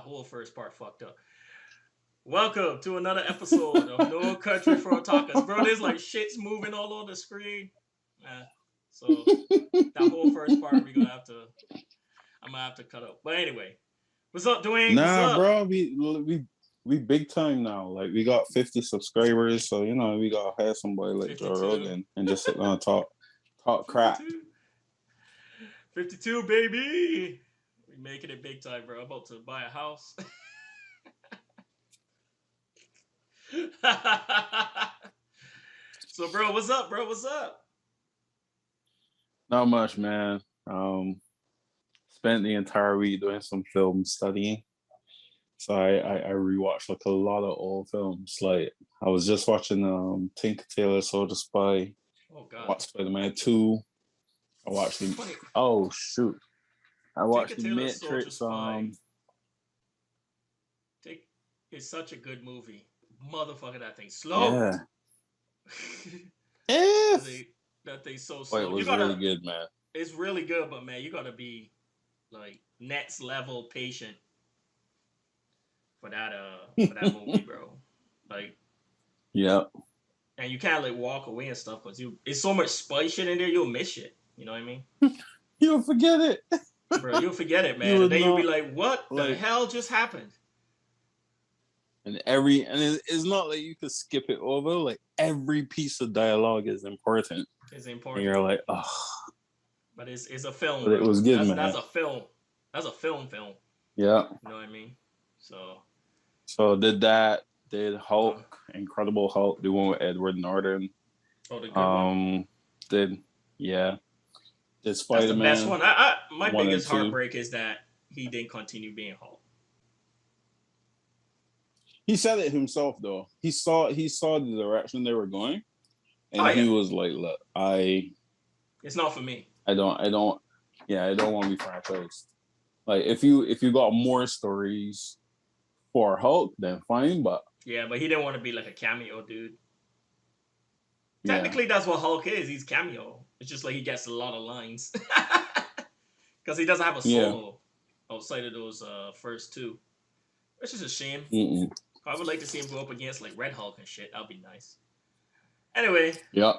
whole first part fucked up. Welcome to another episode of No Country for Otakus. Bro, there's like shit's moving all on the screen. So that whole first part I'm gonna have to cut up. But anyway, what's up, Dwayne? What's up? Bro, we big time now. Like we got 50 subscribers, so we gotta hire somebody like Joe Rogan and just sit down and talk crap. 52, baby. We making it big time, bro. I'm about to buy a house. So, bro, what's up, bro? What's up? Not much, man. Spent the entire week doing some film studying. So I rewatched like a lot of old films. Like I was just watching Tinker Tailor Soldier Spy. Oh god. I watched Spider-Man 2. I watched the oh shoot. I watched the Matrix. It's such a good movie. Motherfucker, that thing slow. Yeah. That thing's so slow. It was really good, man. It's really good, but man, you gotta be like next level patient for that movie, bro. Like, yeah. And you can't like walk away and stuff because it's so much spice shit in there. You'll miss shit. You know what I mean? You'll forget it, bro. You'll forget it, man. And then you'll be like, "What the hell just happened?" And it's not like you could skip it over. Like every piece of dialogue is important. It's important. And you're like, oh. But it's a film. But it was good, man. That's a film. That's a film. Yeah. You know what I mean? So did Hulk, Incredible Hulk, the one with Edward Norton. Oh, the good one. Did Spider-Man. That's the best one. My biggest heartbreak is that he didn't continue being Hulk. He said it himself, though. He saw the direction they were going, and he was like, "Look, it's not for me. I don't want to be franchised. Like, if you got more stories for Hulk, then fine. But he didn't want to be like a cameo dude. Technically, that's what Hulk is. He's cameo. It's just like he gets a lot of lines because he doesn't have a solo outside of those first two, which is a shame. I would like to see him go up against like Red Hulk and shit. That'd be nice. Anyway. Yeah.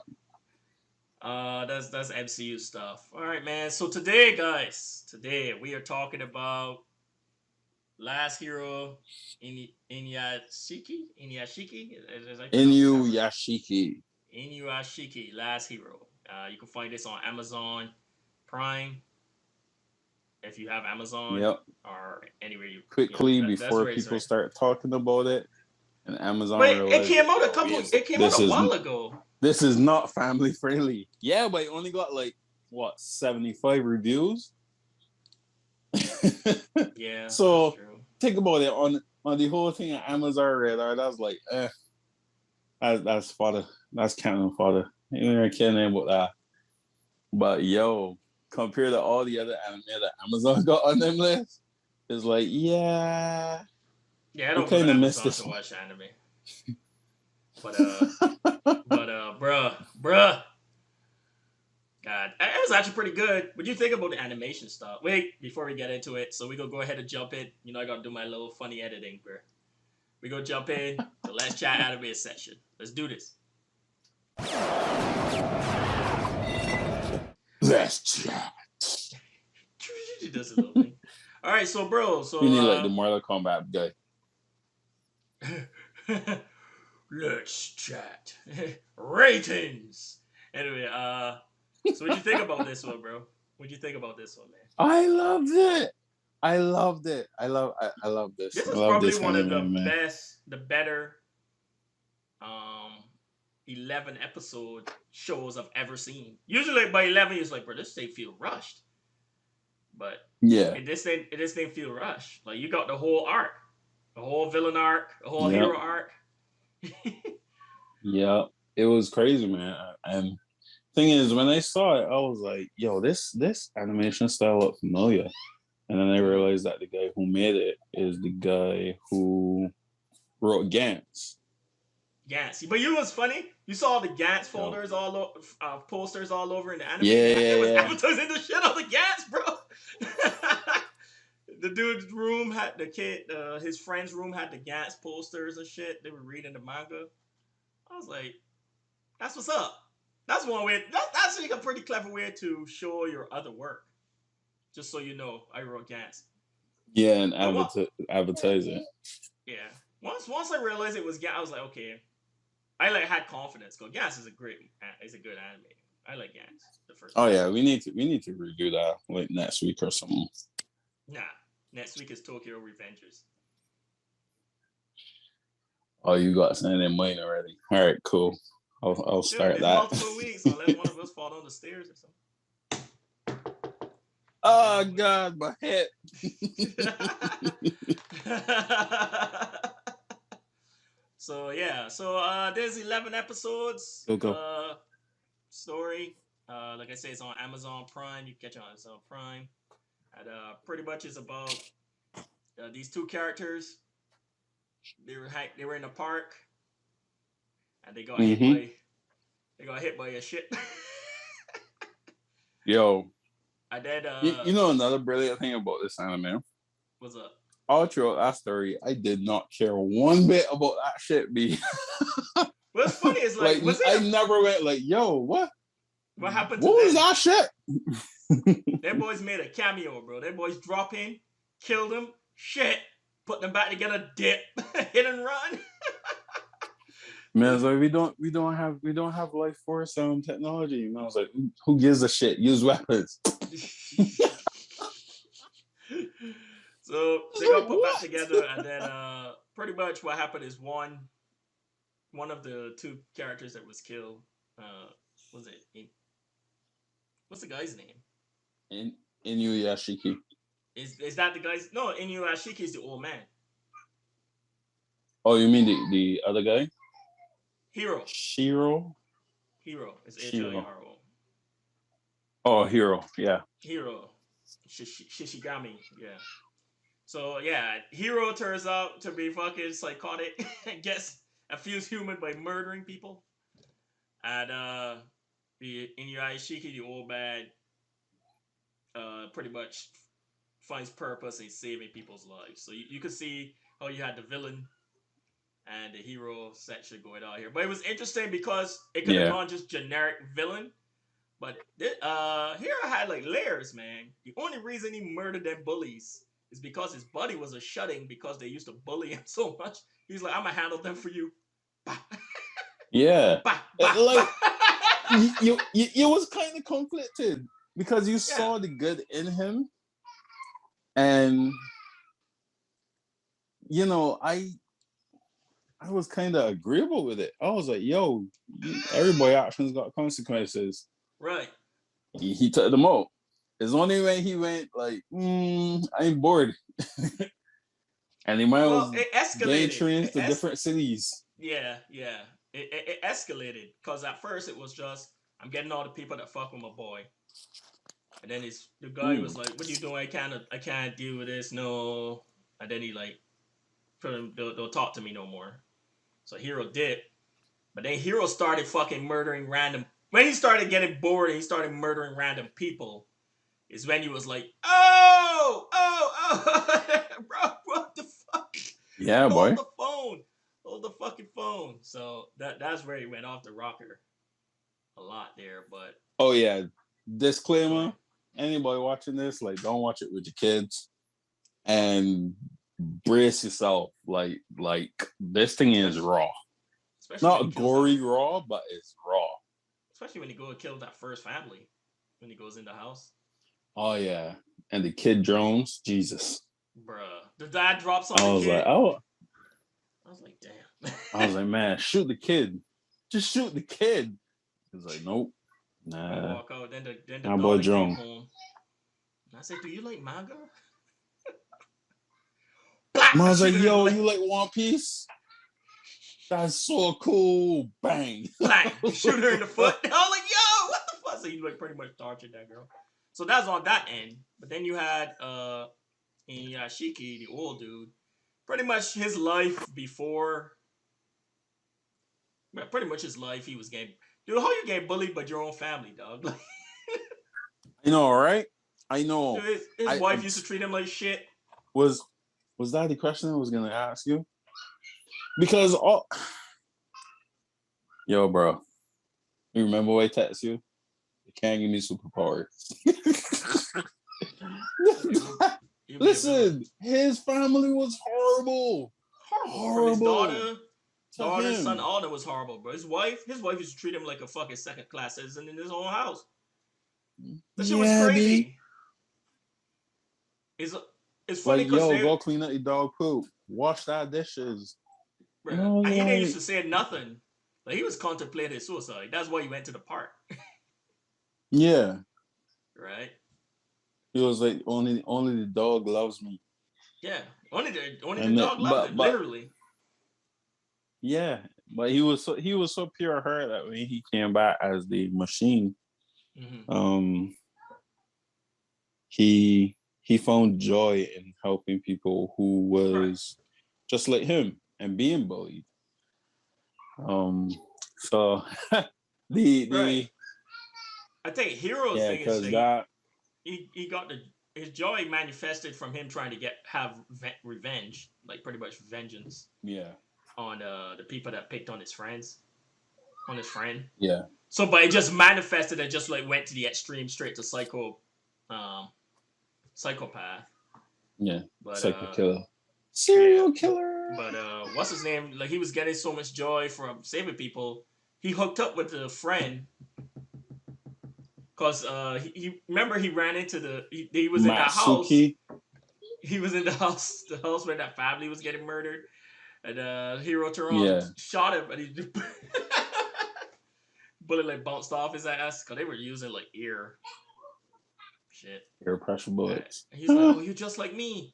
That's MCU stuff. All right, man. So today, guys, we are talking about Last Hero, Inuyashiki. Inuyashiki Last Hero. You can find this on Amazon Prime. If you have Amazon, or anywhere you quickly before people start talking about it, and Amazon. Wait, it came out a while ago. This is not family friendly. Yeah, but it only got 75 reviews. Yeah. So think about it on the whole thing on Amazon radar. That's like, that's fodder. That's cannon fodder. I can't name about that. But compared to all the other anime that Amazon got on them list, it's like, I don't kind of miss this to watch anime. But bruh, God, it was actually pretty good. What do you think about the animation stuff? Wait, before we get into it, so we gonna go ahead and jump in. I gotta do my little funny editing, bro. We gonna jump in to Let's Chat Anime session. Let's do this. Let's chat. She does a little thing. All right, so bro, you need like the Mortal Kombat guy. Let's chat. Ratings. Anyway, so what'd you think about this one, bro? What'd you think about this one, man? I loved it. I love this. This is probably one of the better 11 episode shows I've ever seen. Usually by 11 it's like, bro, this thing feel rushed. But this thing feel rushed. Like you got the whole arc, the whole villain arc, the whole hero arc. Yeah, it was crazy, man. And thing is, when I saw it, I was like, "Yo, this animation style looked familiar." And then I realized that the guy who made it is the guy who wrote Gantz. Gantz, but you know what's funny? You saw the Gantz folders posters all over in the anime. Yeah. It was advertising the shit on the Gantz, bro. The dude's room had his friend's room had the Gantz posters and shit. They were reading the manga. I was like, that's what's up. That's one way. That's like a pretty clever way to show your other work. Just so you know, I wrote Gantz. Yeah, and But advertise it. Yeah. Once I realized it was Gantz, I was like, okay. I had confidence. Go Gantz is a good anime. I like Gantz. The first. Oh yeah, we need to redo that like next week or something. Nah, next week is Tokyo Revengers. Oh, you got something in mind already. All right, cool. I'll start that. Multiple weeks, unless one of us fall down the stairs or something. Oh God, my head. So yeah, there's 11 episodes. Go. Story. Like I say, it's on Amazon Prime. You can catch it on Amazon Prime. And pretty much is about these two characters. They were in a park, and they got hit by a ship. Yo. And then you know another brilliant thing about this anime? What's up? All throughout that story, I did not care one bit about that shit. What's funny is like I never went like, yo, what? What happened to what them? was that shit? Them boys made a cameo, bro. Them boys drop in, kill them, shit, put them back together, dip, hit and run. Man, it's like we don't have life force technology. You know, I was like, who gives a shit? Use weapons. So they got put back together, and then pretty much what happened is one of the two characters that was killed. Was it? What's the guy's name? Inuyashiki. Is that the guy's? No, Inuyashiki is the old man. Oh, you mean the other guy? Hiro. Hiro It's H-I-R-O. Oh, Hiro. Yeah. Hiro. Shishigami. Yeah. So yeah, Hiro turns out to be fucking psychotic and gets fused human by murdering people. And the Inuyashiki, the old man, pretty much finds purpose in saving people's lives. So you could see how you had the villain and the hero section going on here. But it was interesting because it could have gone just generic villain. But Hero had like layers, man. The only reason he murdered them bullies is because his buddy was a shutting because they used to bully him so much. He's like, I'm gonna handle them for you. Yeah. Like you was kind of conflicted because you saw the good in him. And you know, I was kind of agreeable with it. I was like, yo, everybody actions got consequences. Right. He took them out. It's only when he went like, I'm bored. And he might it escalated. Trains to different cities. Yeah. It escalated because at first it was just, I'm getting all the people that fuck with my boy. And then the guy was like, what are you doing? I can't deal with this, no. And then he like, don't talk to me no more. So Hero did. But then Hero started fucking murdering random. When he started getting bored and he started murdering random people, is when he was like, oh, bro, what the fuck? Yeah, boy. Hold the fucking phone. So that's where he went off the rocker a lot there. But oh yeah, disclaimer: anybody watching this, like, don't watch it with your kids, and brace yourself. Like this thing is raw. Not gory raw, but it's raw. Especially when you go and kill that first family. When he goes in the house. Oh, yeah. And the kid drones. Jesus. Bruh. The dad drops on the kid. I was like, damn. I was like, man, shoot the kid. Just shoot the kid. He was like, nope. Nah. Walk out. Then the my boy drone. Home. And I said, do you like manga? I was like, yo, you like One Piece? That's so cool. Bang. Bang. Shoot her in the foot. I was like, yo, what the fuck? So you like pretty much tortured that girl. So that's on that end. But then you had Inuyashiki, the old dude. Pretty much his life before. Pretty much his life he was getting. Dude, how you get bullied by your own family, dog? I know, right? I know. Dude, his wife used to treat him like shit. was that the question I was gonna ask you? Because yo, bro, you remember what I text you? You can't give me superpowers. Listen, his family was horrible. From his daughter, him. son, all that was horrible, bro. His wife used to treat him like a fucking second class citizen in his own house. That shit was crazy. It's funny because go clean up your dog poop, wash that dishes. Bro, and he didn't used to say nothing. Like he was contemplating suicide. That's why he went to the park. Yeah. Right. He was like, only the dog loves me. Yeah, only the dog loves him, literally. Yeah, but he was so pure heart that when he came back as the machine, he found joy in helping people who was just like him and being bullied. So the I think Hero's thing is that he got his joy manifested from him trying to have revenge, like pretty much vengeance. Yeah. On the people that picked on his friend. Yeah. So, but it just manifested and just like went to the extreme, straight to psychopath. Yeah. But serial killer. But what's his name? Like he was getting so much joy from saving people. He hooked up with the friend. Cause he remember he ran into he was in that house. He was in the house where that family was getting murdered. And Hero turned around, shot him, and he bullet like bounced off his ass because they were using like ear pressure bullets. And he's like, "Oh, you're just like me."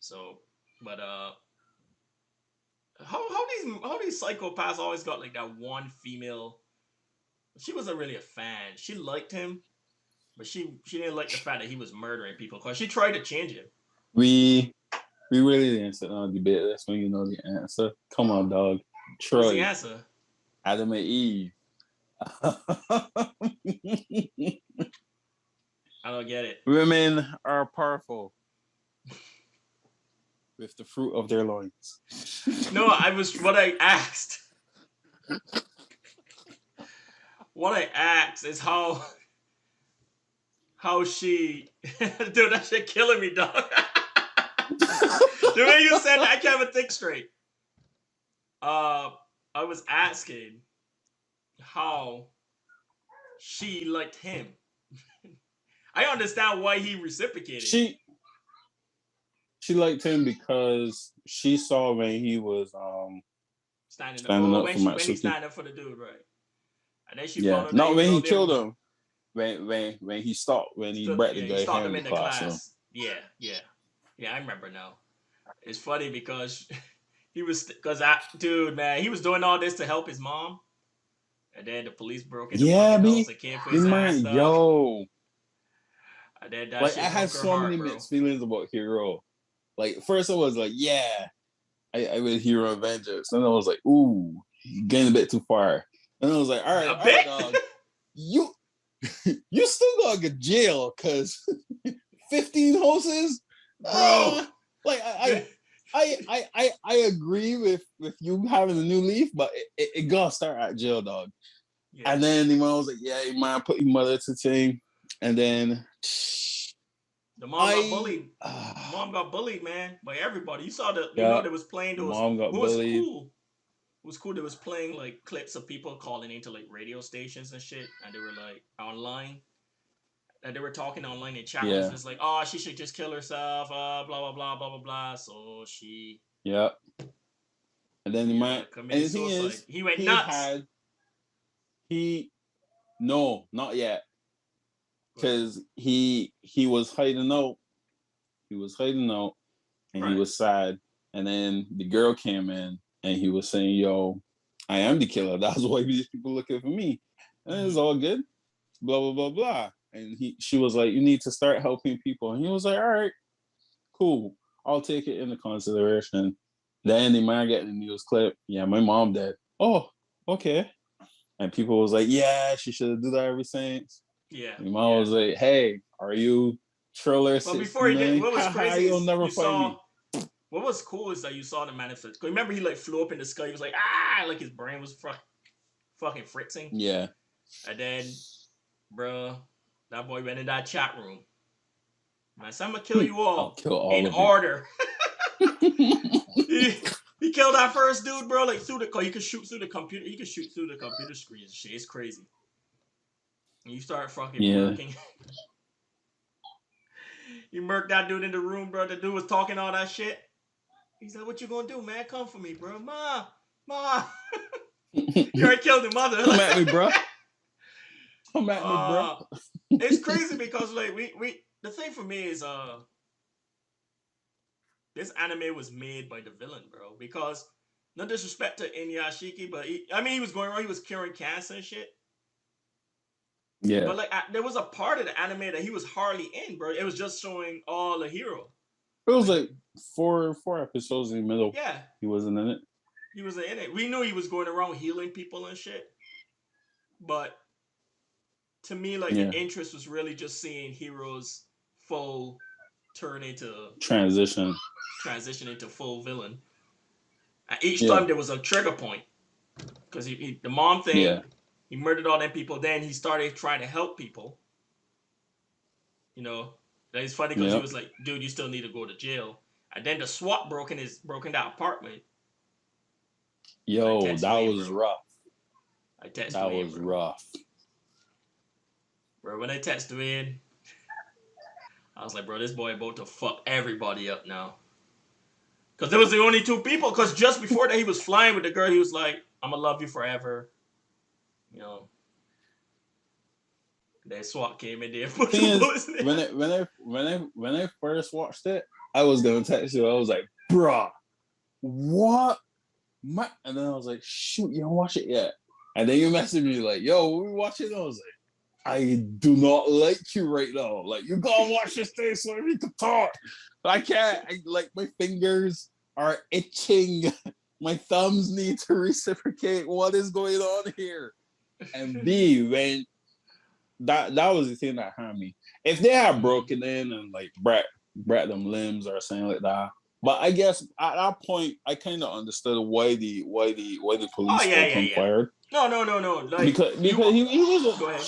So, but how these psychopaths always got like that one female? She wasn't really a fan. She liked him, but she didn't like the fact that he was murdering people because she tried to change him. We really didn't sit down and debate this when you know the answer. Come on, dog. Troy. What's the answer? Adam and Eve. I don't get it. Women are powerful with the fruit of their loins. No, what I asked. What I asked is how she dude, that shit killing me, dog. The way you said that, I can't even think straight. I was asking how she liked him. I understand why he reciprocated. She liked him because she saw when he was standing up when he stand up for the dude, right? And then she found out not when he killed him. When he stopped, when he brought the guy him in the class. Yeah, I remember now. It's funny because he was dude, man, he was doing all this to help his mom, and then the police broke into the house and came for his ass stuff. Yo, and then that like shit I had so many mixed feelings about Hero. Like first I was like, yeah, I would Hero Avengers, and I was like, ooh, getting a bit too far. And I was like, all right, dog, you still gotta get jail because 15 horses, bro. Like I agree with you having a new leaf, but it gotta start at jail, dog. Yeah. And then the mom was like, yeah, you might put your mother to thing. And then the mom got bullied. Mom got bullied, man, by everybody. You saw they was playing those. Mom got bullied. Cool. It was cool. They was playing like clips of people calling into like radio stations and shit, and they were like online. And they were talking online in chat rooms. It's like, oh, she should just kill herself. Blah blah blah blah blah blah. So she. Yep. And then committed suicide. He went nuts. No, not yet. Because he was hiding out. He was hiding out, and he was sad. And then the girl came in, and he was saying, "Yo, I am the killer. That's why these people looking for me." And it's all good. Blah blah blah blah. And she was like, "You need to start helping people." And he was like, "All right, cool. I'll take it into consideration." Then the man getting the news clip. Yeah, my mom dead. Oh, okay. And people was like, "Yeah, she should have done that ever since." Yeah. My mom was like, "Hey, are you Triller But before he did, 69. what was crazy You'll is never you find saw. me. What was cool is that you saw the manifest. Cause remember he like flew up in the sky. He was like like his brain was fucking fritzing. Yeah. And then, bro, that boy went in that chat room. I said, I'm gonna kill you I'll all kill all in of order. he killed that first dude, bro. Like through the, he could shoot through the computer. He could shoot through the computer screen. Shit, it's crazy. And you start fucking Yeah. murking. You murked that dude in the room, bro. The dude was talking all that shit. He's like, "What you gonna do, man? Come for me, bro, ma." You already killed the mother. Come at me, bro. Come at me, bro. It's crazy because like we the thing for me is this anime was made by the villain, bro. Because no disrespect to Inuyashiki, but he was going around, he was curing cancer and shit. Yeah. But like there was a part of the anime that he was hardly in, bro. It was just showing all the hero. It was like four episodes in the middle. Yeah. He wasn't in it. He was in it. We knew he was going around healing people and shit. But to me, like the interest was really just seeing heroes full turn into transition into full villain. And each time there was a trigger point. Because the mom thing, he murdered all them people. Then he started trying to help people. You know, that is funny because he was like, "Dude, you still need to go to jail." And then the SWAT broke in that apartment. Yo, that was rough. That was rough. Bro, when I texted Dwayne, I was like, bro, this boy about to fuck everybody up now. Because there was the only two people. Because just before that, he was flying with the girl. He was like, I'm going to love you forever. You know. Then SWAT came in there. When I first watched it, I was going to text you. I was like, bruh, what? And then I was like, shoot, you don't watch it yet. And then you messaged me like, yo, we watching? I was like, I do not like you right now. Like, you gotta watch this thing so we can talk. I can't. Like, my fingers are itching. My thumbs need to reciprocate. What is going on here? And B, when that was the thing that harmed me. If they had broken in and like brat them limbs or something like that. But I guess at that point, I kind of understood why the police fired. No. Like, because he was. Go ahead.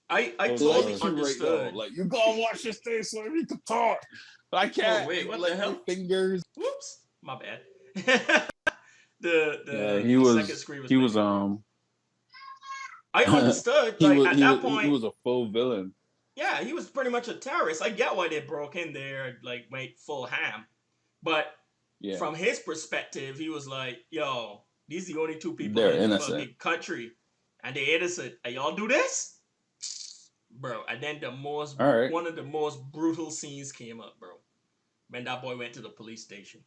I totally understood. Right, like, you gotta watch this thing so we can talk. I can't. Oh, wait, what like, the hell? My fingers. Whoops, my bad. He was. Second screen was. He was. I understood. At that point, he was a full villain. Yeah, he was pretty much a terrorist. I get why they broke in there, like, went full ham. But from his perspective, he was like, yo, these are the only two people in the fucking country. And they're innocent. And y'all do this? Bro, and then one of the most brutal scenes came up, bro. When that boy went to the police station.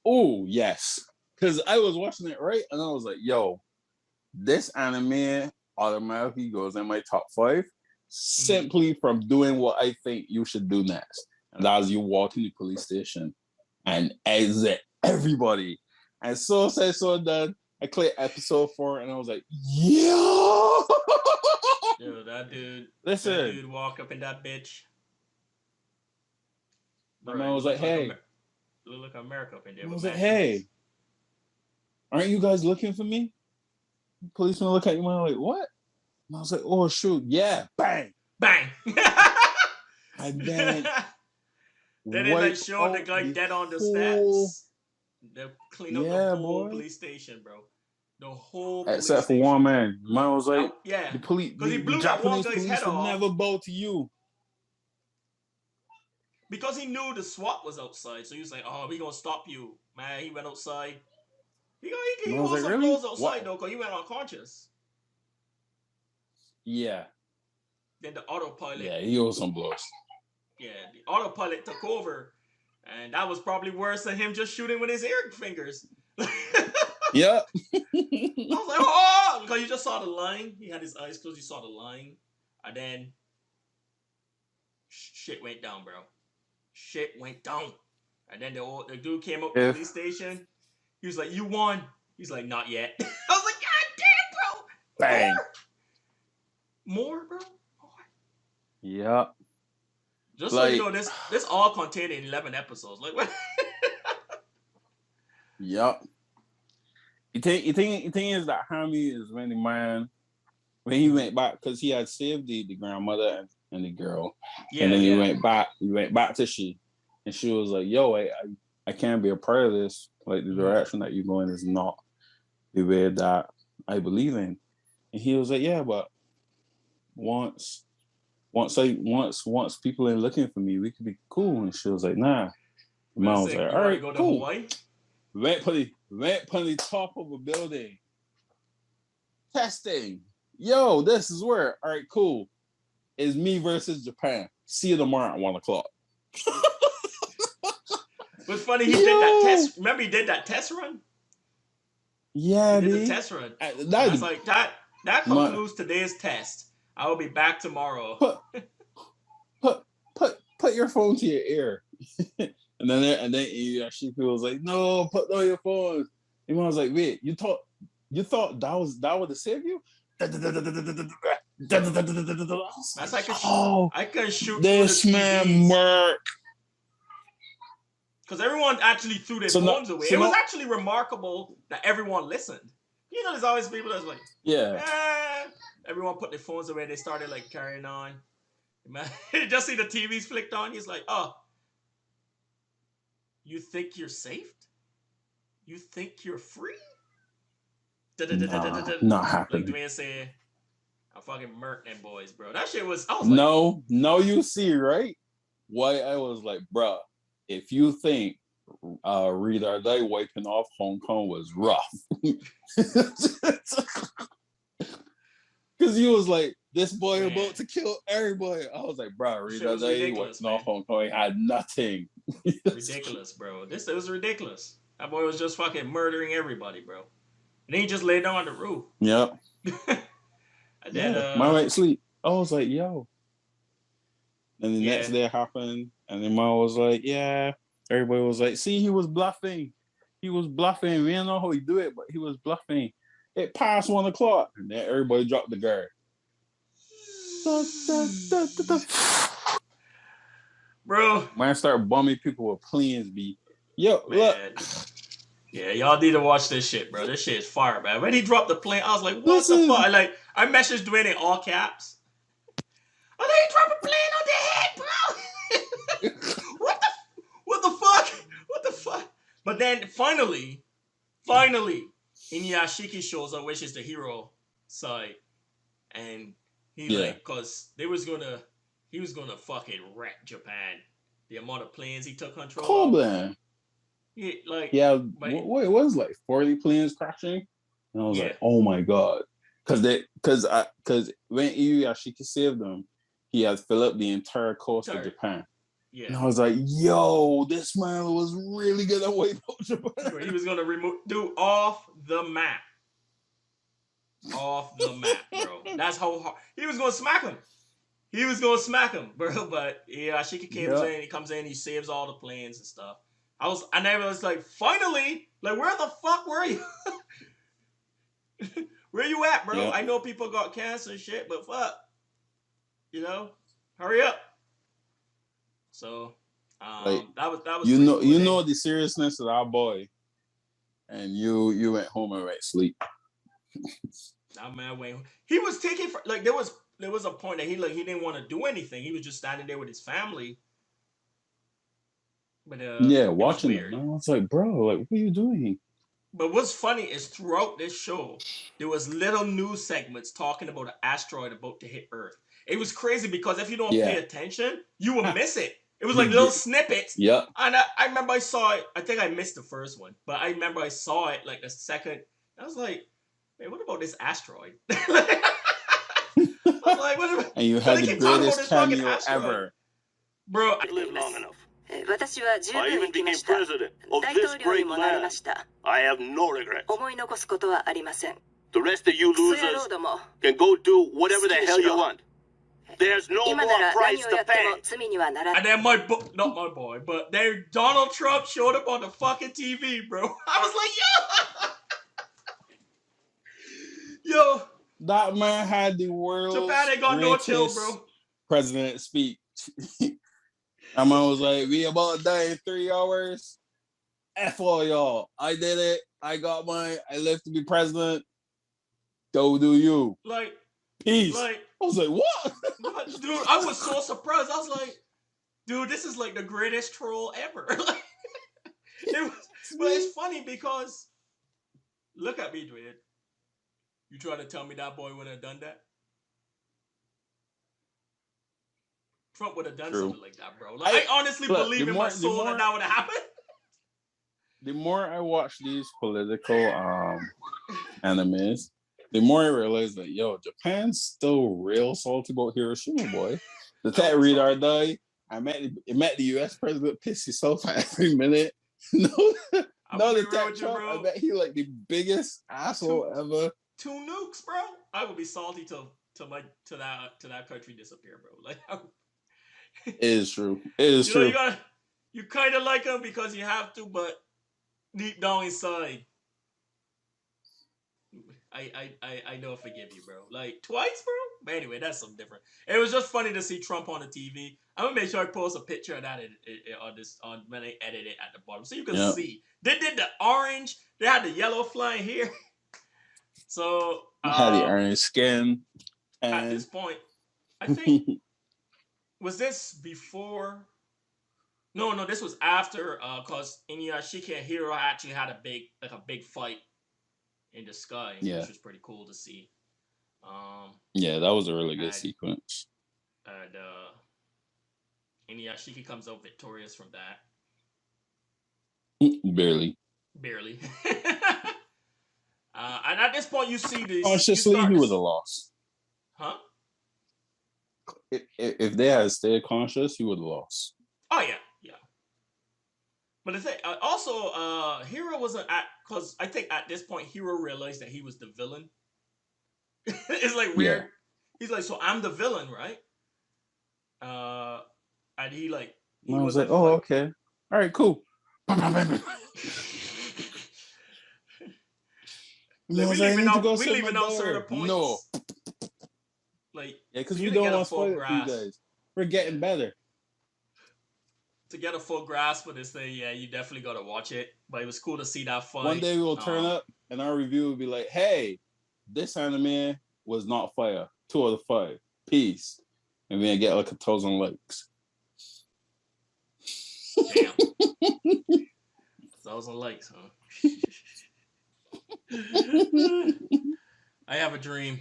Oh, yes. Because I was watching it, right? And I was like, yo, this anime automatically goes in my top 5 simply from doing what I think you should do next. And that is you walk in the police station and exit everybody. And so said, so done. I clicked episode 4 and I was like, yo! Yo, that dude. Listen. That dude walk up in that bitch. And I was like, hey. Look like America up in there. I was like, hey. Aren't you guys looking for me? Policeman look at you and I'm like, what? And I was like, oh shoot, yeah, bang. Bang. And then they like showing the guy dead on the steps. They clean up the whole police station, bro. The whole police except station. For one man. Man was like, the police, he blew the that one Japanese guy's police head would off. never bow to you. Because he knew the SWAT was outside, so he was like, oh, we gonna stop you. Man, he went outside. He got some blows outside, though, because he went unconscious. Yeah. Then the autopilot. Yeah, he owed some blows. Yeah, the autopilot took over. And that was probably worse than him just shooting with his ear fingers. Yep. I was like, oh! Because you just saw the line. He had his eyes closed. You saw the line. And then shit went down, bro. Shit went down. And then the dude came up to the police station. He was like, you won. He's like, not yet. I was like, God damn, bro. Bang. more, bro. Yeah. Just so you know, this all contained in 11 episodes. Like what? Yep. You think is that Hami is really man when he went back because he had saved the grandmother and the girl. Yeah, and then he went back to she. And she was like, yo, I can't be a part of this. Like the direction that you're going is not the way that I believe in. And he was like, yeah, but once people ain't looking for me, we could be cool. And she was like, nah. The mom was like, all right, go to cool. Hawaii? Went on the top of a building. Testing. Yo, this is where. All right, cool. It's me versus Japan. See you tomorrow at 1:00. What's funny, he did that test. Remember he did that test run? Yeah, he did the test run. That's like that concludes today's test. I will be back tomorrow. Put your phone to your ear. and then she was like, no, put down your phone. And I was like, wait, you thought that would have saved you? That's like I can shoot this man Mark. Because everyone actually threw their phones away. It was actually remarkable that everyone listened. You know, there's always people that's like, everyone put their phones away. They started like carrying on. Just see the TVs flicked on. He's like, oh, you think you're safe? You think you're free? Not happening. Like Dwayne said, I fucking murked them boys, bro. That shit was, I was like, no, you see, right? Why I was like, bruh, if you think Read or Die wiping off Hong Kong was rough. Because he was like, this boy about to kill everybody. I was like, bro, Read or Die wiping off Hong Kong had nothing. Ridiculous, bro. It was ridiculous. That boy was just fucking murdering everybody, bro. And then he just laid down on the roof. Yep. And then, my right sleep. I was like, yo. And the next day it happened. And then mom was like, yeah. Everybody was like, see, he was bluffing. We don't know how he do it, but he was bluffing. It passed 1:00. And then everybody dropped the guard. Bro. Man, start bumming people with planes, B. Yo, man. Look. Yeah, y'all need to watch this shit, bro. This shit is fire, man. When he dropped the plane, I was like, what the fuck? I messaged Dwayne in all caps. I was like, he dropped a plane on their head, bro. What the fuck? But then finally, Inuyashiki shows up, which is the hero side. And cause he was gonna fucking wreck Japan. The amount of planes he took control of. Wait, it was like 40 planes crashing, and I was like, "Oh my god!" Because when Inuyashiki saved them, he had filled up the entire coast of Japan. Yeah, and I was like, "Yo, this man was really gonna wipe out Japan." He was gonna off the map, bro. That's how hard he was gonna smack him. Bro. But Inuyashiki he comes in, he saves all the planes and stuff. I was like, finally, like, where the fuck were you? Where you at, bro? Yeah. I know people got cancer and shit, but fuck, hurry up. So, that was. You know the seriousness of our boy, and you went home and went sleep. That man went. He was taking there was a point that he didn't want to do anything. He was just standing there with his family. But watching it. I was like, bro, like, what are you doing? But what's funny is throughout this show, there was little news segments talking about an asteroid about to hit Earth. It was crazy because if you don't pay attention, you will miss it. It was like little snippets. Yeah. And I remember I saw it. I think I missed the first one, but I remember I saw it like the second. I was like, man, what about this asteroid? I was like, what about, and you had the greatest cameo ever. Bro, I live long enough. I even became president of this great land. I have no regrets. The rest of you losers can go do whatever the hell you want. There's no more price to pay. And then not my boy, but then Donald Trump showed up on the fucking TV, bro. I was like, yo, That man had the world's Japan ain't got no chill, bro. president speech. That man was like, we about to die in 3 hours. F all y'all. I did it. I got mine. I live to be president. Go do you. Like, peace. Like, I was like, what? Dude, I was so surprised. I was like, dude, this is like the greatest troll ever. Like, but it's funny because, look at me, dude. You trying to tell me that boy would have done that? Trump would have done something like that, bro. Like, I honestly believe in my soul that would have happened. The more I watch these political animes, the more I realize that, yo, Japan's still real salty about Hiroshima, boy. The tech retard died. I met the US president piss himself at every minute. No, the tech Trump, I bet he like the biggest asshole ever. 2 nukes, bro. I would be salty till that country disappear, bro. Like, it is true. It is true. You kind of like him because you have to, but deep down inside, I don't forgive you, bro. Like, twice, bro? But anyway, that's something different. It was just funny to see Trump on the TV. I'm gonna make sure I post a picture of that on when I edit it at the bottom, so you can see. They did the orange. They had the yellow flying here. So had the orange skin. And at this point, I think was this before? No, this was after. Cause Inuyashiki and Hero actually had a big fight in the sky, which was pretty cool to see. Yeah, that was a really good sequence. And Inuyashiki comes out victorious from that. Barely. And at this point, you see this. Consciously, he would have lost. Huh? If they had stayed conscious, he would have lost. Oh yeah. But the thing, also, Hero wasn't because I think at this point, Hero realized that he was the villain. It's like weird. Yeah. He's like, so I'm the villain, right? And he was like, oh, okay, all right, cool. We leaving out certain points. No. Like, because we don't want to spoil it for you guys. We're getting better. To get a full grasp of this thing, yeah, you definitely got to watch it. But it was cool to see that fight. One day we'll turn up and our review will be like, hey, this anime was not fire. 2 out of 5. Peace. And we're going to get like 1,000 likes. Damn. 1,000 likes, huh? I have a dream.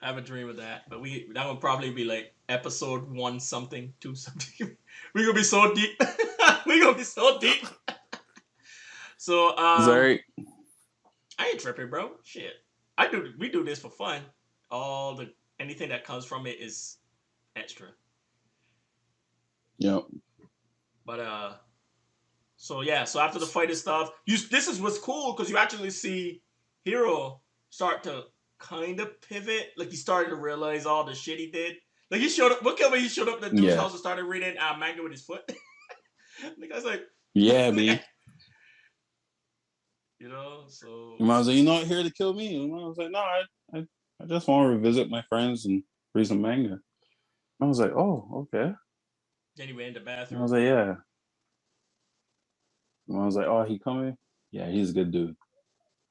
of that. But that would probably be like episode 1 something, 2 something. We're gonna be so deep. So sorry. I ain't tripping, bro. Shit. We do this for fun. Anything that comes from it is extra. Yep. But so after the fight and stuff, this is what's cool because you actually see Hero start to kind of pivot. Like, he started to realize all the shit he did. Like, he showed up. Look at when he showed up at the dude's house and started reading manga with his foot. The guy's like, yeah, B. So I was like, you're not here to kill me. And I was like, no, I just want to revisit my friends and read some manga. I was like, oh, okay. Then he went in the bathroom. I was like, yeah. And I was like, oh, he coming? Yeah, he's a good dude.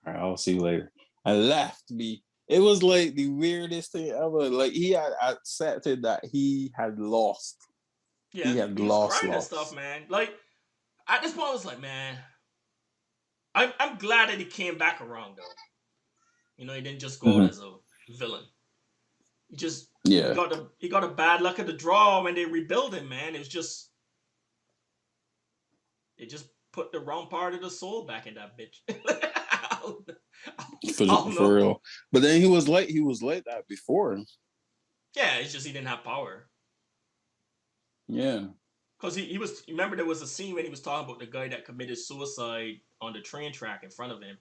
All right, I'll see you later. I left, B. It was like the weirdest thing ever. Like, he had accepted that he had lost. Yeah, he had lost stuff, man. Like, at this point, I was like, man, I'm glad that he came back around, though. He didn't just go as a villain. He just he got a bad luck of the draw when they rebuild him, man. It just put the wrong part of the soul back in that bitch. For real. But then he was like that before. Yeah, it's just he didn't have power. Yeah. Because he was, remember there was a scene when he was talking about the guy that committed suicide on the train track in front of him.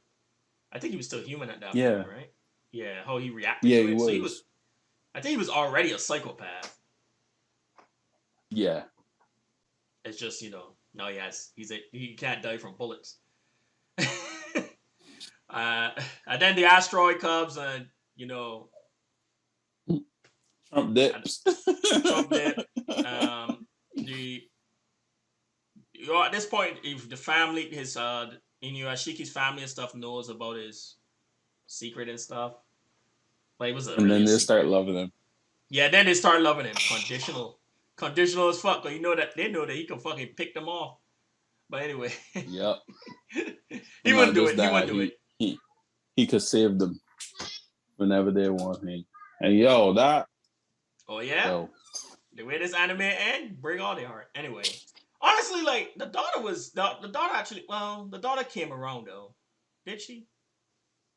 I think he was still human at that point, right? Yeah, how he reacted to it. He was. So I think he was already a psychopath. Yeah. It's just, now he can't die from bullets. And then the asteroid comes and, Trump dips. Trump dip. At this point, if the family, his Inuyashiki's family and stuff knows about his secret and stuff, like it was and then they start loving him. Yeah, then they start loving him. Conditional as fuck. Cause they know that he can fucking pick them off. But anyway. Yep. He wouldn't do it. He wouldn't do it. He could save them whenever they want him. And yo, that. Oh yeah. Yo. The way this anime ends, bring all their heart. Anyway, honestly, like the daughter actually. Well, the daughter came around though. Did she?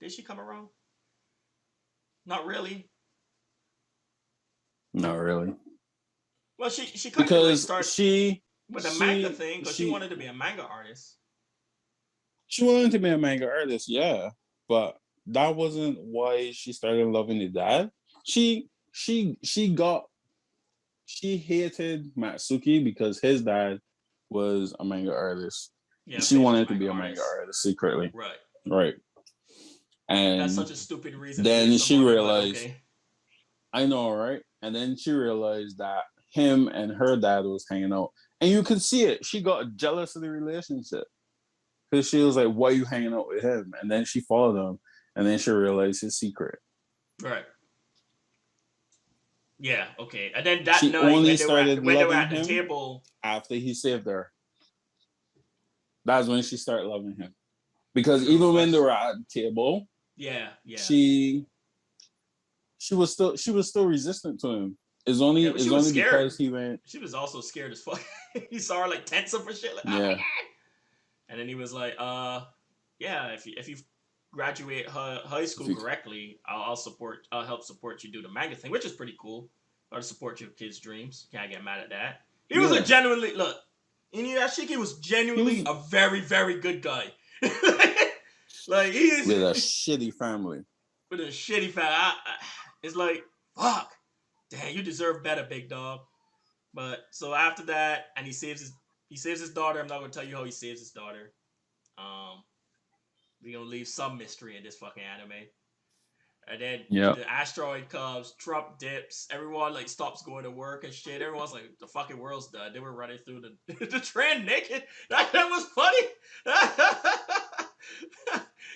Did she come around? Not really. Not really. Well, she couldn't really start with the manga thing because she wanted to be a manga artist. She wanted to be a manga artist, yeah, but that wasn't why she started loving the dad. She hated Matsuki because his dad was a manga artist. Yeah, she wanted to be a manga artist secretly. Right. And that's such a stupid reason. Then she realized, okay. I know, right? And then she realized that him and her dad was hanging out. And you could see it. She got jealous of the relationship. Because she was like, why are you hanging out with him? And then she followed him. And then she realized his secret. Right. Yeah, okay. And then that she night, only started when they were loving at the him table. After he saved her. That's when she started loving him. Because even when they were at the table, she was still resistant to him. It's only because he went. She was also scared as fuck. He saw her like tense up for shit. Like, oh my God. And then he was like, if you graduate high school correctly, I'll help support you do the manga thing, which is pretty cool. I'll support your kids' dreams. Can't get mad at that. He was a genuinely Inuyashiki was genuinely a very, very good guy. Like he's with a shitty family. With a shitty family, it's like fuck. Damn, you deserve better, big dog. But so after that, and he saves his daughter. I'm not gonna tell you how he saves his daughter. We're gonna leave some mystery in this fucking anime. And then the asteroid comes, Trump dips, everyone like stops going to work and shit. Everyone's like, the fucking world's done. They were running through the train naked. That was funny.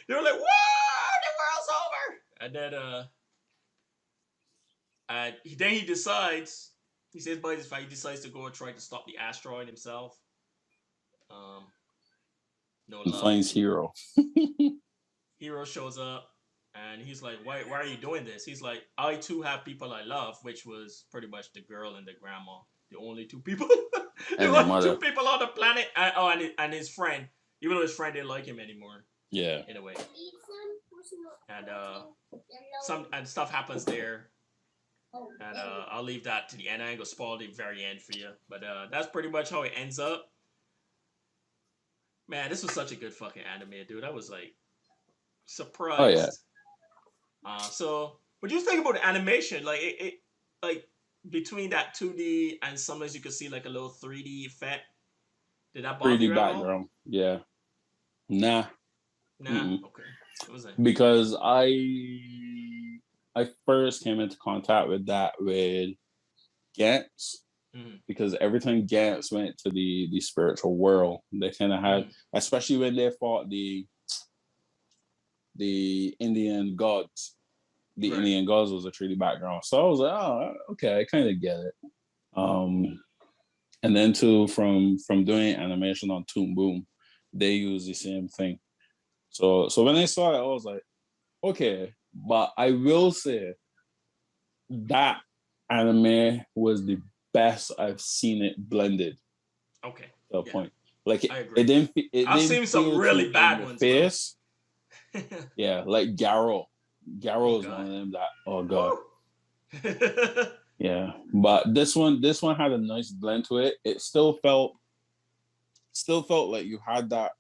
They were like, whoa, the world's over. And then he decides, he says by this fight, he decides to go and try to stop the asteroid himself. He finds Hiro. Hiro shows up. And he's like, why are you doing this? He's like, I too have people I love, which was pretty much the girl and the grandma. The only two people. The only two people on the planet. And his friend. Even though his friend didn't like him anymore. Yeah. In a way. And stuff happens there. And I'll leave that to the end. I ain't gonna spoil the very end for you. But that's pretty much how it ends up. Man, this was such a good fucking anime, dude. I was like surprised. Oh yeah. So, what do you think about the animation? Like, it like between that 2D and sometimes you could see like a little 3D effect. Did that bother you at all? 3D background, yeah. Nah. Mm-mm. Okay. What was that? Because I first came into contact with that with Gantz. Mm-hmm. Because every time Gantz went to the spiritual world, they kind of had, especially when they fought the Indian gods. The Indian gods was a 3D background. So I was like, oh, okay, I kind of get it. And then too, from doing animation on Toon Boom, they use the same thing. So when I saw it, I was like, okay. But I will say that anime was the best I've seen it blended. Okay. To a point. Like it didn't. I've seen some really bad ones. Face. Yeah, like Garo. Garo is one of them that, oh god. Yeah, but this one had a nice blend to it. It still felt like you had that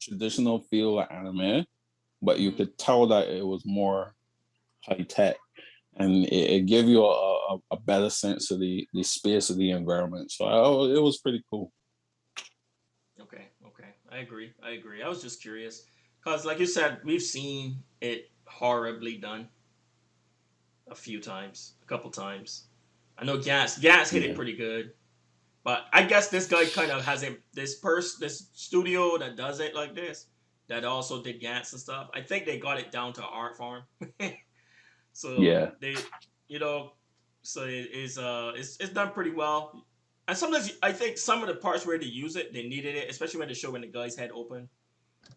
traditional feel of anime, but you could tell that it was more high tech, and it gave you a better sense of the space of the environment. So it was pretty cool. Okay, I agree. I was just curious. Because, like you said, we've seen it horribly done a couple times. I know Gantz hit it pretty good. But I guess this guy kind of has this studio that does it like this, that also did Gantz and stuff. I think they got it down to art form. So Yeah. they, you know, so it's done pretty well. And sometimes I think some of the parts where they use it, they needed it, especially when they show when the guy's head open,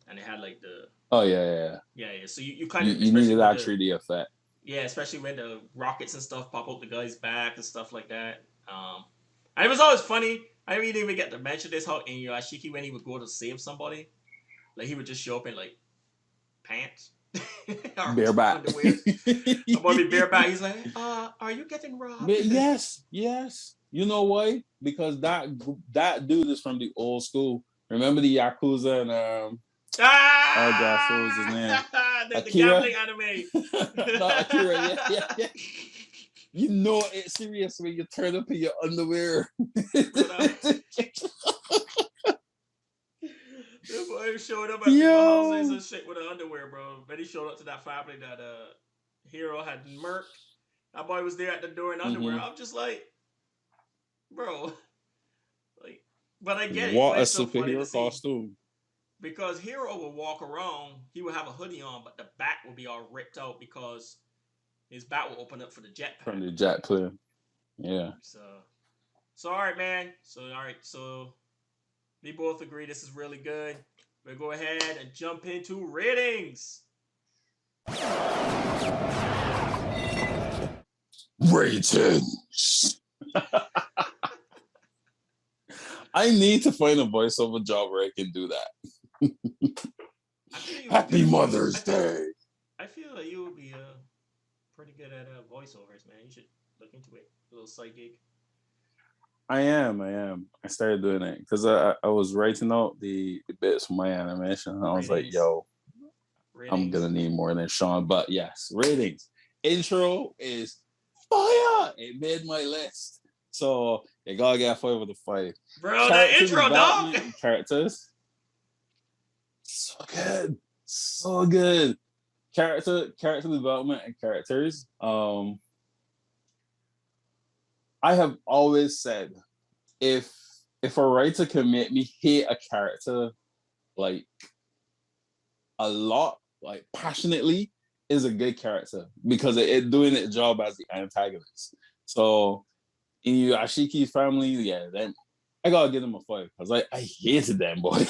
and they had like the. Oh yeah. So you kind of you needed that 3D effect. Yeah, especially when the rockets and stuff pop out the guy's back and stuff like that. And it was always funny. I didn't even get to mention this, how Inuyashiki, when he would go to save somebody, like he would just show up in like pants. Bareback. Underwear. About be bareback. He's like, are you getting robbed? Yes. You know why? Because that dude is from the old school. Remember the Yakuza and oh gosh, what was his name? the gambling anime. Not Akira, yeah. You know it's serious when you turn up in your underwear. The boy showed up at people's houses and shit with the underwear, bro. Then he showed up to that family that Hero had murked. That boy was there at the door in underwear. I'm just like, bro. Like, but I get it. What a superhero costume. Because Hero would walk around, he would have a hoodie on, but the back would be all ripped out because his back will open up for the jetpack. From the jet plane. Yeah. So all right, man. So we both agree this is really good. We'll go ahead and jump into ratings. Ratings. I need to find a voiceover job where I can do that. Happy Mother's Day. I feel like you would be pretty good at voiceovers, man. You should look into it. A little side gig. I am. I started doing it because I was writing out the bits for my animation. And I was like, yo, ratings. I'm going to need more than Sean. But yes, ratings. Intro is fire. It made my list. So you got to get 5 with a 5. Bro, that intro, dog. Characters. So good. Character development and characters. I have always said, if a writer can make me hate a character like a lot, like passionately, is a good character because it doing its job as the antagonist. So in Inuyashiki's family, then I gotta give them a 5 because I hated them, boy.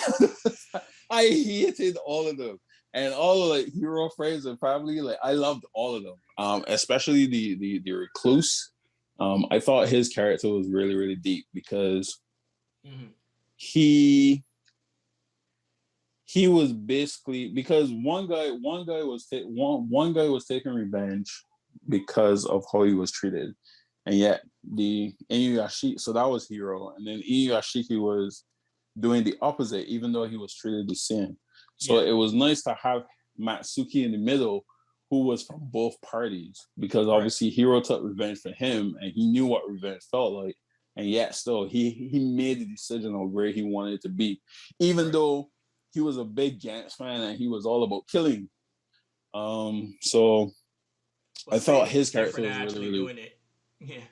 I hated all of them. And all of like hero friends and family, like I loved all of them. Especially the recluse. I thought his character was really, really deep because he was basically, because one guy was taking revenge because of how he was treated, and yet the Inuyashiki, so that was Hero, and then Inuyashiki was doing the opposite, even though he was treated the same. So it was nice to have Matsuki in the middle, who was from both parties, because obviously Hero took revenge for him and he knew what revenge felt like, and yet still he made the decision of where he wanted to be, even though he was a big Gantz fan and he was all about killing. So I thought his character was really doing it. Yeah,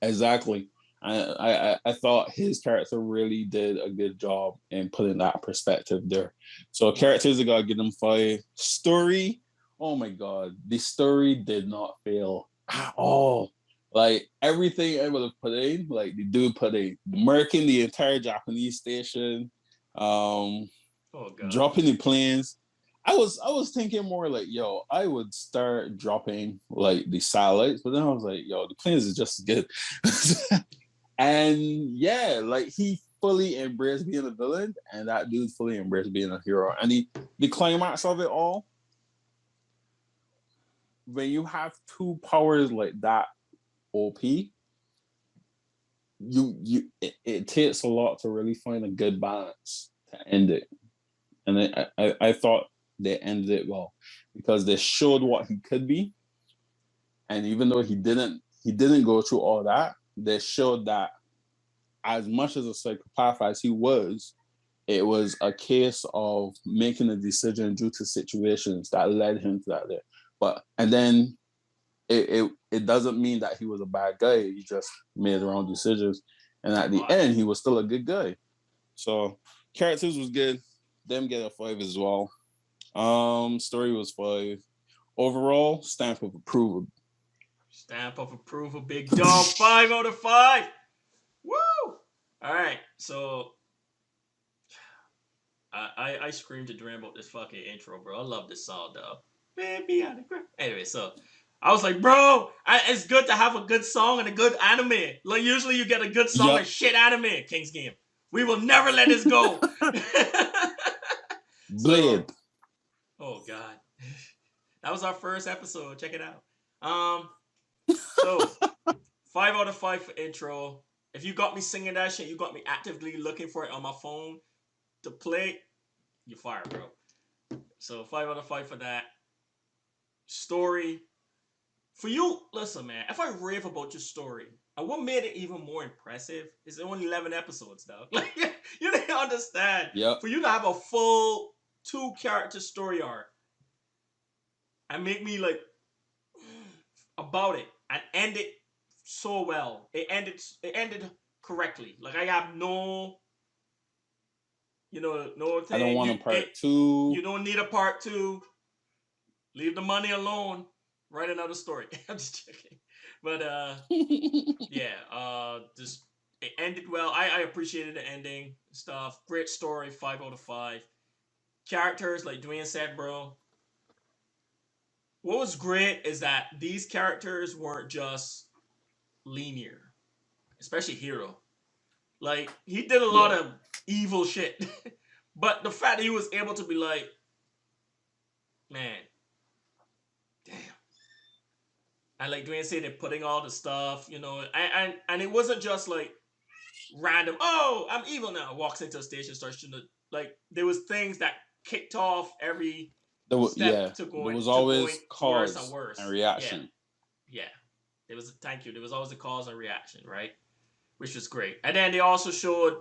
exactly. I thought his character really did a good job in putting that perspective there. So characters, I gotta give them 5. Story, oh my god, the story did not fail at all. Like everything I would have put in, like the dude put in, murking the entire Japanese station, dropping the planes. I was thinking more like, yo, I would start dropping like the satellites, but then I was like, yo, the planes is just as good. And yeah, like he fully embraced being a villain, and that dude fully embraced being a hero. And the climax of it all, when you have 2 powers like that OP, it takes a lot to really find a good balance to end it. And I thought they ended it well because they showed what he could be, and even though he didn't go through all that, they showed that as much as a psychopath as he was, it was a case of making a decision due to situations that led him to that day. And then it doesn't mean that he was a bad guy. He just made the wrong decisions, and at the end, he was still a good guy. So characters was good. Them get a 5 as well. Story was 5. Overall, stamp of approval. Stamp of approval, big dog. 5 out of 5. Woo! All right, so I screamed to dream about this fucking intro, bro. I love this song, though. Baby, anyway, so I was like, bro, it's good to have a good song and a good anime. Like usually you get a good song and shit anime. King's Game. We will never let this go. Blade. Oh God, that was our first episode. Check it out. So 5 out of 5 for intro. If you got me singing that shit, you got me actively looking for it on my phone to play. You fire, bro. So 5 out of 5 for that. Story. For you, listen, man. If I rave about your story, and what made it even more impressive is only 11 episodes, dog. Like you didn't understand. Yep. For you to have a full 2-character story arc and make me like about it and end it so well. It ended correctly. Like I have no, no thing. I don't want a part 2. You don't need a part 2. Leave the money alone. Write another story. I'm just joking. But yeah, just it ended well. I appreciated the ending stuff. Great story, 5 out of 5. Characters, like Dwayne said, bro. What was great is that these characters weren't just linear, especially Hiro. Like he did a lot of evil shit, but the fact that he was able to be like, man, damn. And like Dwayne said, they're putting all the stuff, and it wasn't just like random. Oh, I'm evil now. Walks into a station, starts shooting. Like there was things that kicked off every step to going. There was always cause worse and worse and reaction. Yeah. There was there was always a cause and reaction, right? Which was great. And then they also showed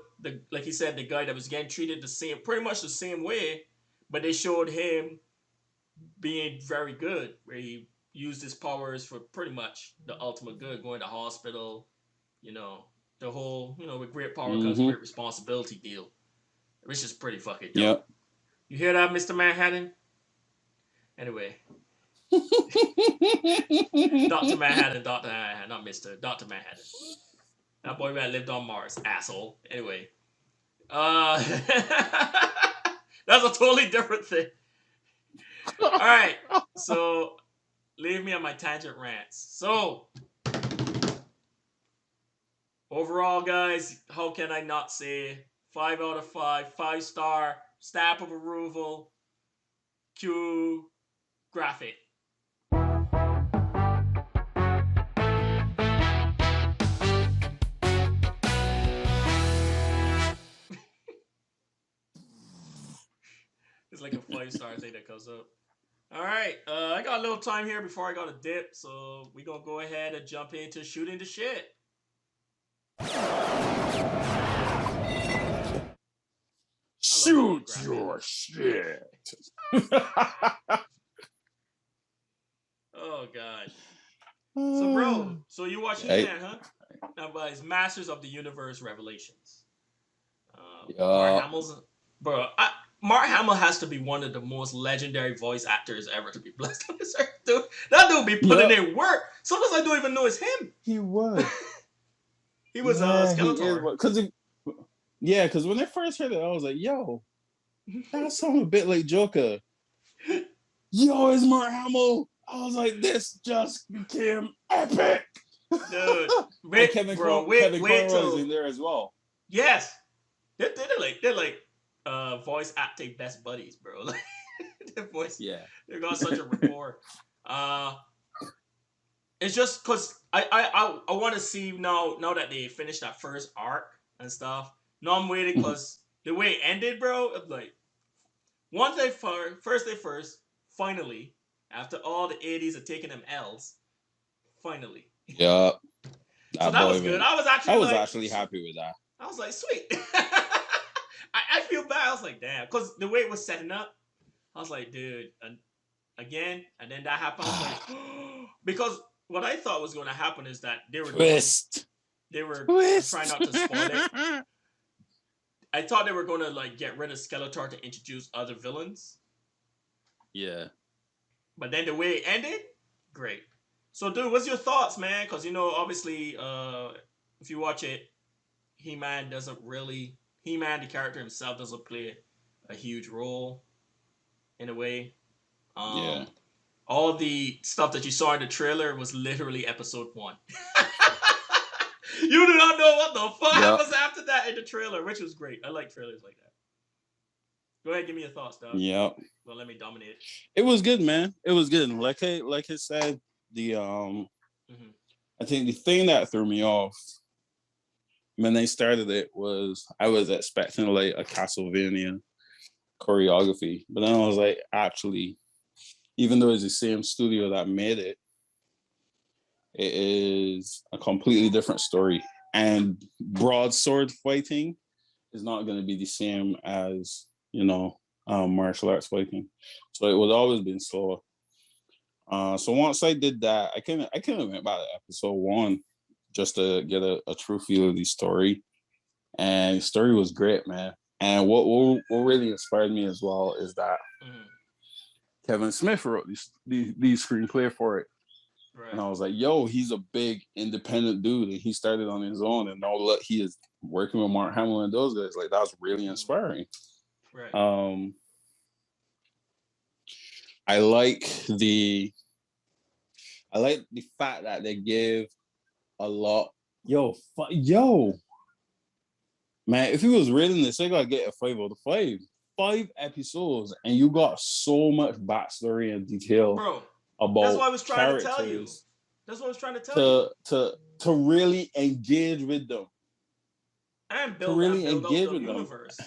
like he said, the guy that was getting treated pretty much the same way, but they showed him being very good, where he used his powers for pretty much the ultimate good, going to hospital, the whole, with great power comes great responsibility deal, which is pretty fucking dope. Yep. You hear that, Mr. Manhattan? Anyway. Dr. Manhattan, not Mr. Dr. Manhattan. That boy man lived on Mars, asshole. Anyway. That's a totally different thing. Alright, so leave me on my tangent rants. So, overall, guys, how can I not say 5 out of 5, 5-star, stamp of approval, Q, graphic. It's like a 5-star thing that comes up. All right, I got a little time here before I got a dip, so we're going to go ahead and jump into shooting the shit. Shoot your shit. Oh, God. So, bro, you watching that, huh? Now, by his Masters of the Universe Revelations. Mark Hamill's... Bro, Mark Hamill has to be one of the most legendary voice actors ever to be blessed on this earth, dude. That dude be putting in work. Sometimes I don't even know it's him. He was. He was Skeletor. Because when I first heard it, I was like, yo, that sounds a bit like Joker. Yo, it's Mark Hamill. I was like, this just became epic. Dude. Kevin Conroy's in there as well. Yes. They're like voice acting best buddies, bro. Like their voice. Yeah. They got such a rapport. It's just because I want to see now that they finished that first arc and stuff. Now I'm waiting because the way it ended, bro, I'm like first, finally, after all the 80s of taking them L's, finally. Yeah. So that was good. I was actually happy with that. I was like, sweet. I feel bad. I was like, damn. Because the way it was setting up, I was like, dude, and again, and then that happened. I was like, because what I thought was going to happen is that they were Twist. trying not to spoil it. I thought they were going to like get rid of Skeletor to introduce other villains. Yeah. But then the way it ended, great. So, dude, what's your thoughts, man? Because, you know, obviously, if you watch it, He-Man, the character himself, doesn't play a huge role in a way. Yeah. All the stuff that you saw in the trailer was literally episode 1. You do not know what the fuck happens after that in the trailer, which was great. I like trailers like that. Go ahead, give me your thoughts, dog. Yep. Well, let me dominate. It was good, man. It was good. Like I said, the I think the thing that threw me off when they started it was I was expecting like a Castlevania choreography, but then I was like, actually, even though it's the same studio that made it, it is a completely different story. And broadsword fighting is not going to be the same as, you know, martial arts fighting. So it would always been slower. So once I did that, I kind of went back to episode 1 just to get a true feel of the story. And the story was great, man. And what really inspired me as well is that Kevin Smith wrote the screenplay for it. Right. And I was like, yo, he's a big independent dude, and he started on his own, and now look, he is working with Mark Hamill and those guys. Like, that's really inspiring. Right. I like the fact that they give a lot. Yo, man, if he was reading this, they gotta get a 5 out of 5. 5 episodes, and you got so much backstory and detail. Bro. About that's what I was trying to tell you. That's what I was trying to tell you. To really engage with them. And build up the universe.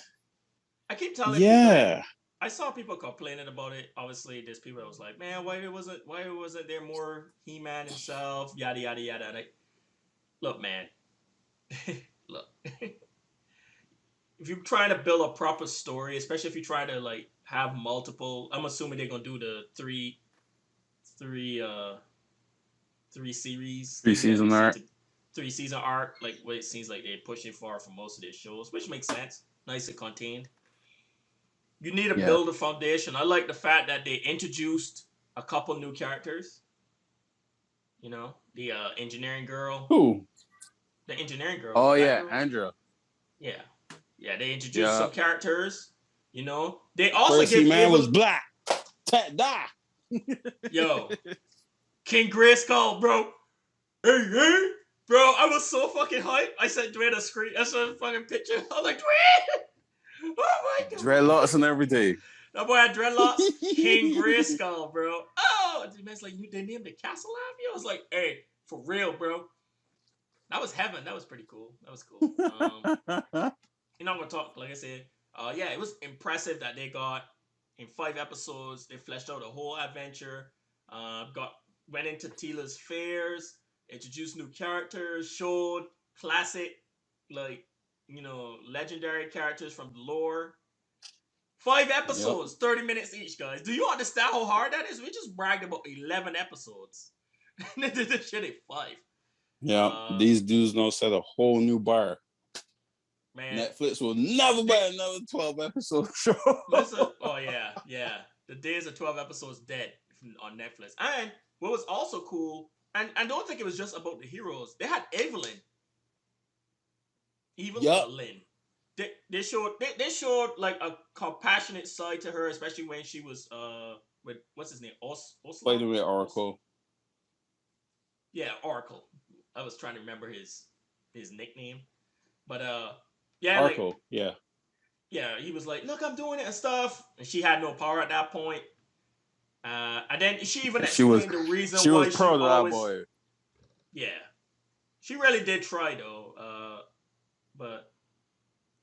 I keep telling people. Yeah. I saw people complaining about it. Obviously, there's people that was like, man, why wasn't there more He-Man himself? Yada yada yada. Like, look, man. Look. If you're trying to build a proper story, especially if you're trying to like have multiple, I'm assuming they're gonna do the three season arc. 3 season arc, like what it seems like they're pushing for most of their shows, which makes sense. Nice and contained. You need to build a foundation. I like the fact that they introduced a couple new characters. You know, the engineering girl. Who? The engineering girl. Oh yeah, girl. Andrea. Yeah, they introduced some characters. You know, they also gave man was black. Die. Yo, King Grayskull, bro. Hey, bro, I was so fucking hyped. I sent Dwayne a screen. I saw a fucking picture. I was like, Dwayne! Oh my god. Dreadlocks and everything. That boy had dreadlocks. King Grayskull, bro. Oh, the man's like, they named the castle after you? I was like, hey, for real, bro. That was heaven. That was pretty cool. That was cool. You know, I'm gonna talk, like I said, yeah, it was impressive that they got in 5 episodes, they fleshed out a whole adventure. Went into Tila's fairs, introduced new characters, showed classic, like, you know, legendary characters from the lore. 5 episodes, 30 minutes each, guys. Do you understand how hard that is? We just bragged about 11 episodes. And they did this shit at 5. Yeah, these dudes know set a whole new bar. Man, Netflix will never buy another 12 episode show. Listen, yeah. The days of 12 episodes dead on Netflix. And what was also cool, and I don't think it was just about the heroes. They had Evelyn. They showed like a compassionate side to her, especially when she was with what's his name, Fighting with Oracle. Yeah, Oracle. I was trying to remember his nickname, but yeah, Oracle. Like, yeah, he was like, "Look, I'm doing it and stuff," and she had no power at that point. And then she even explained the reason why she was proud of that boy. Yeah, she really did try though. But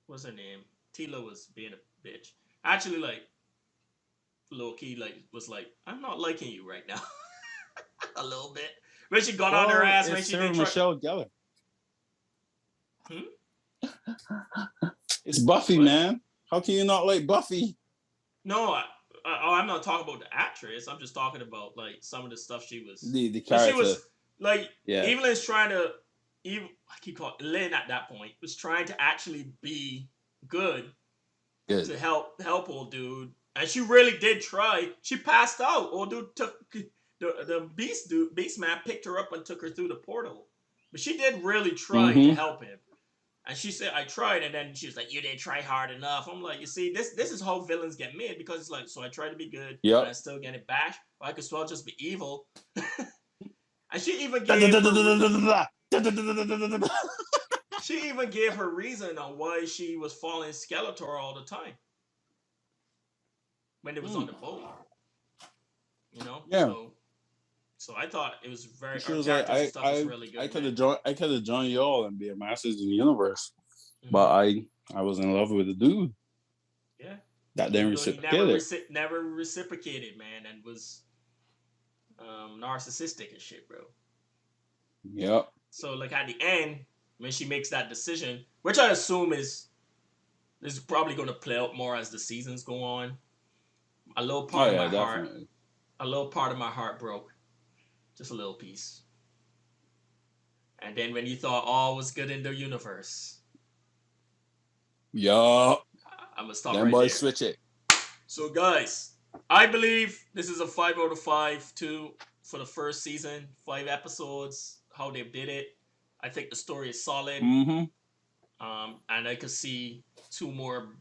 what's her name? Tila was being a bitch. Actually, like, low key, like, was like, I'm not liking you right now. A little bit. When she got on her ass, when she did Michelle Gellar. It's Buffy, man. How can you not like Buffy? No, I'm not talking about the actress. I'm just talking about like some of the stuff she was. The character. Like Yeah. Evelyn's trying to, I keep calling Lynn at that point was trying to actually be good to help old dude, and she really did try. She passed out. Old dude took the beast man picked her up and took her through the portal, but she did really try to help him. And she said, "I tried," and then she was like, "You didn't try hard enough." I'm like, "You see, this is how villains get made because it's like, so I try to be good, and I still get it bashed. But I could as well just be evil." And she even gave her reason on why she was following Skeletor all the time when it was on the boat. You know, yeah. So I thought it was very. She was like, was really good. I could have joined y'all and be a Masters in the Universe, but I was in love with the dude. Yeah, that didn't reciprocate. Never reciprocated, man, and was narcissistic and shit, bro. Yep. So like at the end, when she makes that decision, which I assume is probably going to play out more as the seasons go on. A little part of my heart, a little part of my heart broke. Just a little piece. And then when you thought all was good in the universe. Yup. I'm going to stop right there. Switch it. So guys, I believe this is a 5 out of 5 too for the first season. 5 episodes, how they did it. I think the story is solid. And I could see two more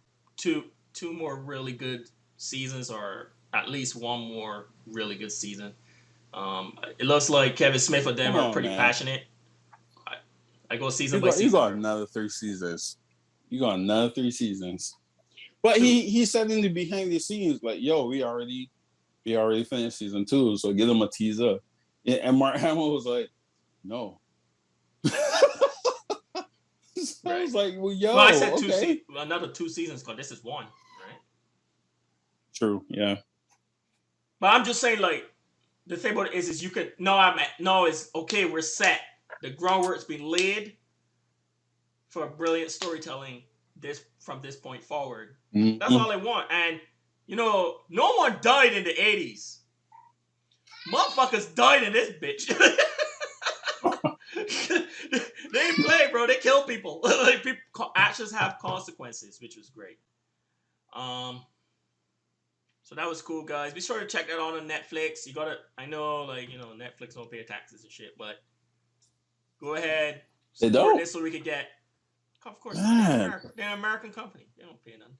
really good seasons, or at least one more really good season. It looks like Kevin Smith and them are pretty passionate. I go season by season. You got another 3 seasons. But he said in the behind the scenes, like, "Yo, we already finished season 2, so give them a teaser." And Mark Hamill was like, "No." So I was like, "Well, yo." Well, I said another 2 seasons because this is 1, right? True. Yeah. But I'm just saying, like, the thing about it is you could it's okay. We're set. The groundwork's been laid for brilliant storytelling. From this point forward, that's all I want. And no one died in the 80s. Motherfuckers died in this bitch. They ain't play, bro. They kill people. Like, actions have consequences, which was great. So that was cool, guys. Be sure to check that out on Netflix. You gotta, I know, like, Netflix don't pay taxes and shit, but go ahead, support this so we could get. Of course, they're an American company. They don't pay nothing.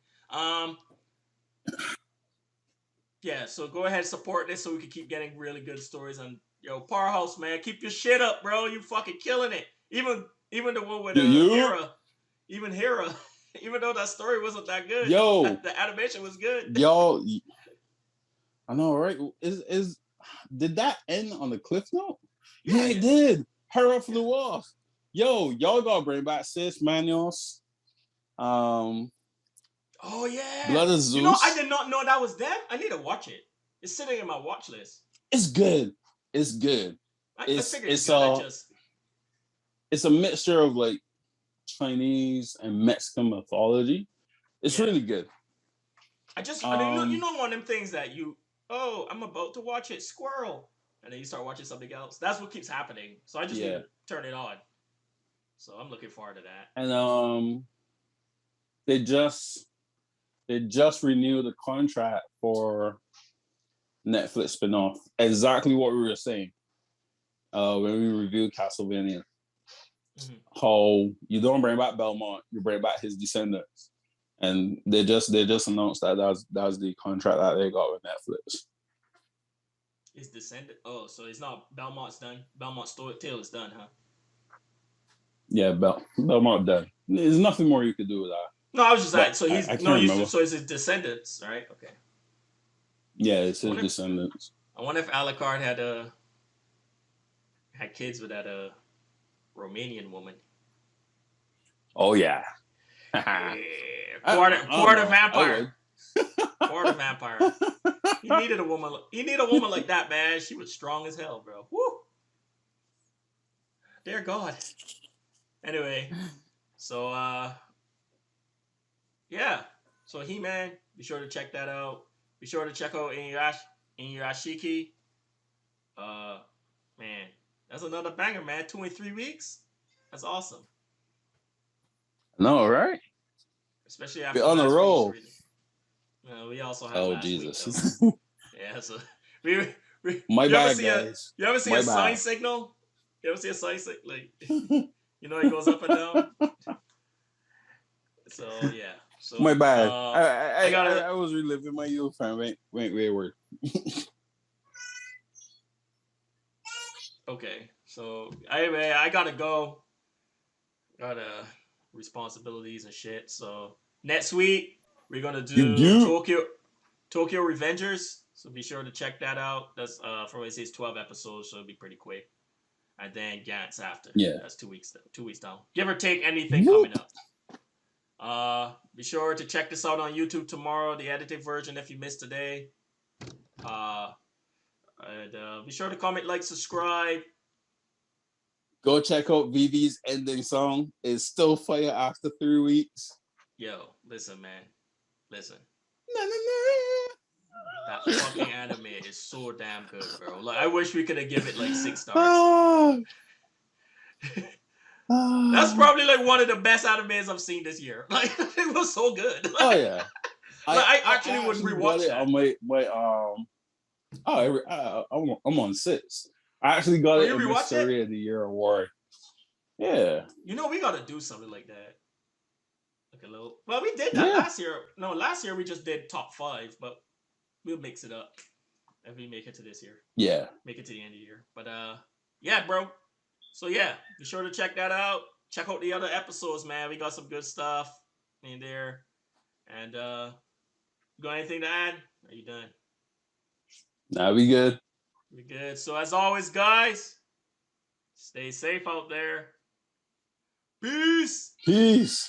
Yeah, so go ahead, support this so we can keep getting really good stories. And Powerhouse, man, keep your shit up, bro. You fucking killing it. Even the one with Hera, even though that story wasn't that good, the animation was good. Yo, I know, right? Did that end on a cliff note? Yeah, it did. Hera flew off. Yo, y'all gotta bring back Sis Manuals. Oh yeah, Blood of Zeus. I did not know that was them. I need to watch it. It's sitting in my watch list. It's good. It's a mixture of like Chinese and Mexican mythology. It's really good. I one of them things that I'm about to watch it, squirrel, and then you start watching something else. That's what keeps happening. So I just need to turn it on. So I'm looking forward to that. And they just renewed the contract for Netflix spinoff. Exactly what we were saying when we reviewed Castlevania. How you don't bring back Belmont, you bring back his descendants. And they just announced that was the contract that they got with Netflix. His descendant. Oh, so it's not Belmont's done. Belmont's tale is done, huh? Yeah, Belmont done. There's nothing more you could do with that. No, I was just like, so so it's his descendants, right? Okay. Yeah, it's his descendants. I wonder if Alucard had kids with that Romanian woman. Oh yeah. Quarter vampire. Quarter vampire. He needed a woman like that, man. She was strong as hell, bro. Woo. Dear God. Anyway, so so He-Man, be sure to check that out. Be sure to check out Inuyashiki. Man, That's another banger, man. 2 and 3 weeks. That's awesome. No, right? Especially after We're on a roll. We also had Oh, last Jesus. week, yeah, so we My you bad, ever see guys. you ever see My a sign bad. signal? You ever see a sign signal? Like, you know, it goes up and down. So yeah. So My bad. I I was reliving my youth, fam. Wait, word. Okay. So I gotta go. Got responsibilities and shit. So next week we're gonna do Tokyo Revengers. So be sure to check that out. That's for what it says 12 episodes, so it'll be pretty quick. And then Gantz after. Yeah. That's 2 weeks. 2 weeks down. Give or take anything coming up. Be sure to check this out on YouTube tomorrow, the edited version if you missed today. And be sure to comment, like, subscribe. Go check out Vivi's ending song. It's still fire after 3 weeks. Yo, listen, man. Listen. Na, na, na. That fucking anime is so damn good, bro. Like, I wish we could have given it like 6 stars. That's probably like one of the best animes I've seen this year. Like, it was so good. Oh yeah. I actually would rewatch that. On my I'm on 6. I actually got it in my Story of the Year award. Yeah. You know, we gotta do something like that. Like a little. Well, we did that last year. No, last year we just did top 5, but we'll mix it up if we make it to this year. Yeah. Make it to the end of the year. But yeah, bro. So yeah, be sure to check that out. Check out the other episodes, man. We got some good stuff in there. And you got anything to add? Are you done? Nah, we good. We good. So as always, guys, stay safe out there. Peace. Peace.